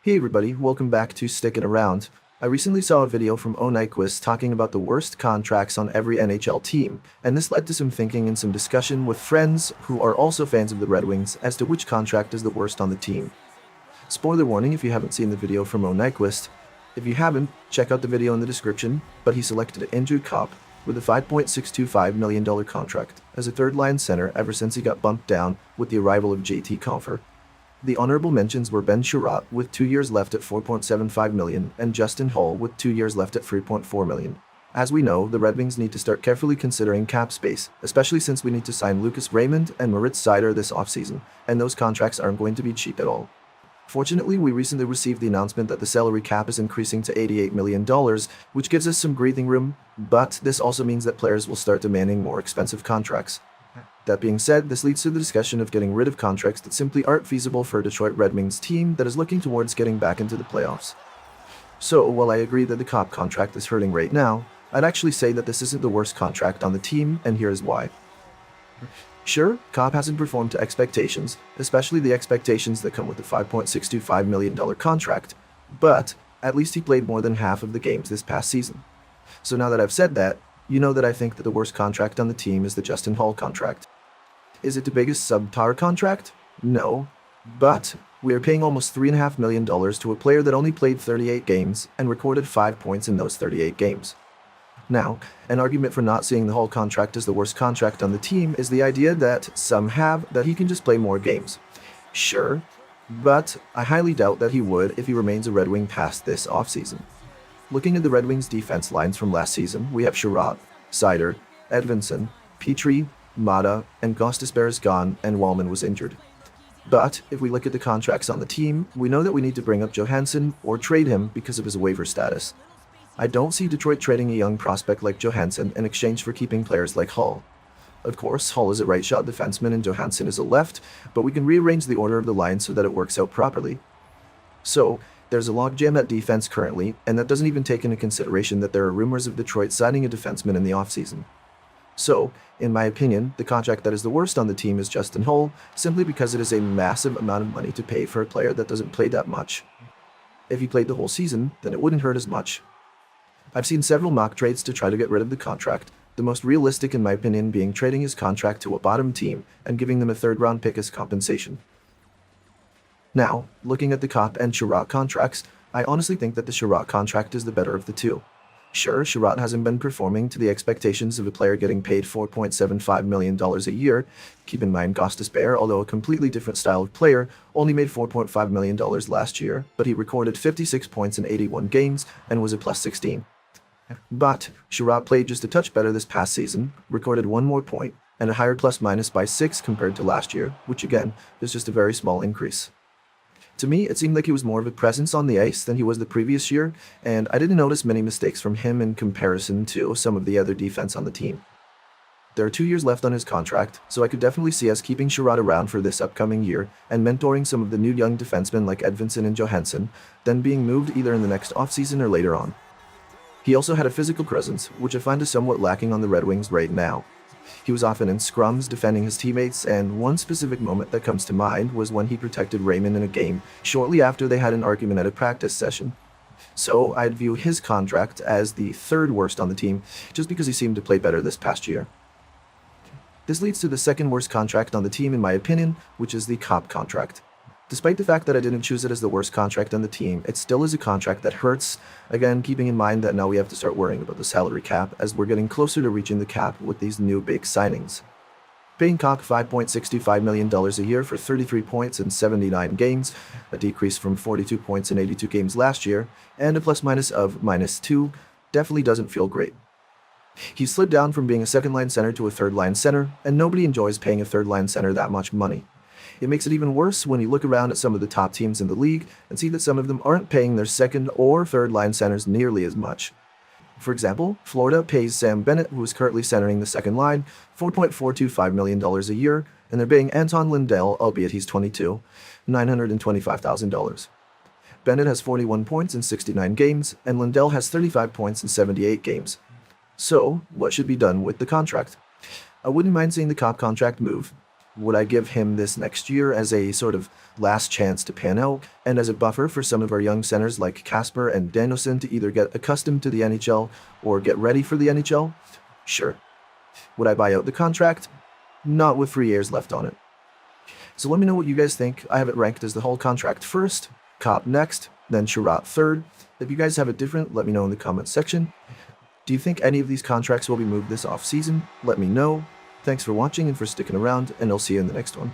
Hey everybody, welcome back to Stickin' Around. I recently saw a video from Nyquist talking about the worst contracts on every NHL team, and this led to some thinking and some discussion with friends who are also fans of the Red Wings as to which contract is the worst on the team. Spoiler warning if you haven't seen the video from Nyquist. If you haven't, check out the video in the description, but he selected Andrew Kopp with a $5.625 million contract as a third-line center ever since he got bumped down with the arrival of JT Compher. The honorable mentions were Ben Chiarot with 2 years left at $4.75 million and Justin Holl with 2 years left at $3.4 million. As we know, the Red Wings need to start carefully considering cap space, especially since we need to sign Lucas Raymond and Moritz Seider this offseason, and those contracts aren't going to be cheap at all. Fortunately, we recently received the announcement that the salary cap is increasing to $88 million, which gives us some breathing room, but this also means that players will start demanding more expensive contracts. That being said, this leads to the discussion of getting rid of contracts that simply aren't feasible for a Detroit Red Wings team that is looking towards getting back into the playoffs. So, while I agree that the Kopp contract is hurting right now, I'd actually say that this isn't the worst contract on the team, and here's why. Sure, Kopp hasn't performed to expectations, especially the expectations that come with the $5.625 million contract, but at least he played more than half of the games this past season. So now that I've said that, you know that I think that the worst contract on the team is the Justin Holl contract. Is it the biggest subpar contract? No. But we are paying almost $3.5 million to a player that only played 38 games and recorded 5 points in those 38 games. Now, an argument for not seeing the Holl contract as the worst contract on the team is the idea that some have that he can just play more games. Sure, but I highly doubt that he would if he remains a Red Wing past this offseason. Looking at the Red Wings' defense lines from last season, we have Chiarot, Seider, Edvinsson, Petrie, Mata, and Gostisbehere is gone, and Wallman was injured. But if we look at the contracts on the team, we know that we need to bring up Johansson or trade him because of his waiver status. I don't see Detroit trading a young prospect like Johansson in exchange for keeping players like Hull. Of course, Hull is a right-shot defenseman and Johansson is a left, but we can rearrange the order of the line so that it works out properly. So, there's a logjam at defense currently, and that doesn't even take into consideration that there are rumors of Detroit signing a defenseman in the offseason. So, in my opinion, the contract that is the worst on the team is Justin Holl, simply because it is a massive amount of money to pay for a player that doesn't play that much. If he played the whole season, then it wouldn't hurt as much. I've seen several mock trades to try to get rid of the contract, the most realistic in my opinion being trading his contract to a bottom team and giving them a third-round pick as compensation. Now, looking at the Kopp and Chiarot contracts, I honestly think that the Chiarot contract is the better of the two. Sure, Chiarot hasn't been performing to the expectations of a player getting paid $4.75 million a year. Keep in mind, Gostisbehere, although a completely different style of player, only made $4.5 million last year, but he recorded 56 points in 81 games and was a plus 16. But Chiarot played just a touch better this past season, recorded 1 more point, and a higher plus-minus by 6 compared to last year, which again, is just a very small increase. To me, it seemed like he was more of a presence on the ice than he was the previous year, and I didn't notice many mistakes from him in comparison to some of the other defense on the team. There are 2 years left on his contract, so I could definitely see us keeping Chiarot around for this upcoming year and mentoring some of the new young defensemen like Edvinsson and Johansson, then being moved either in the next offseason or later on. He also had a physical presence, which I find is somewhat lacking on the Red Wings right now. He was often in scrums defending his teammates, and one specific moment that comes to mind was when he protected Raymond in a game shortly after they had an argument at a practice session. So I'd view his contract as the third worst on the team, just because he seemed to play better this past year. This leads to the second worst contract on the team in my opinion, which is the Kopp contract. Despite the fact that I didn't choose it as the worst contract on the team, it still is a contract that hurts, again keeping in mind that now we have to start worrying about the salary cap as we're getting closer to reaching the cap with these new big signings. Paying Kopp $5.65 million a year for 33 points in 79 games, a decrease from 42 points in 82 games last year, and a plus-minus of -2, definitely doesn't feel great. He slid down from being a second-line center to a third-line center, and nobody enjoys paying a third-line center that much money. It makes it even worse when you look around at some of the top teams in the league and see that some of them aren't paying their second or third line centers nearly as much. For example, Florida pays Sam Bennett, who is currently centering the second line, $4.425 million a year, and they're paying Anton Lindell, albeit he's 22, $925,000. Bennett has 41 points in 69 games, and Lindell has 35 points in 78 games. So, what should be done with the contract? I wouldn't mind seeing the Kopp contract move. Would I give him this next year as a sort of last chance to pan out and as a buffer for some of our young centers like Kasper and Danielson to either get accustomed to the NHL or get ready for the NHL? Sure. Would I buy out the contract? Not with 3 years left on it. So let me know what you guys think. I have it ranked as the whole contract first, Cop next, then Sherratt third. If you guys have it different, let me know in the comments section. Do you think any of these contracts will be moved this off-season? Let me know. Thanks for watching and for sticking around, and I'll see you in the next one.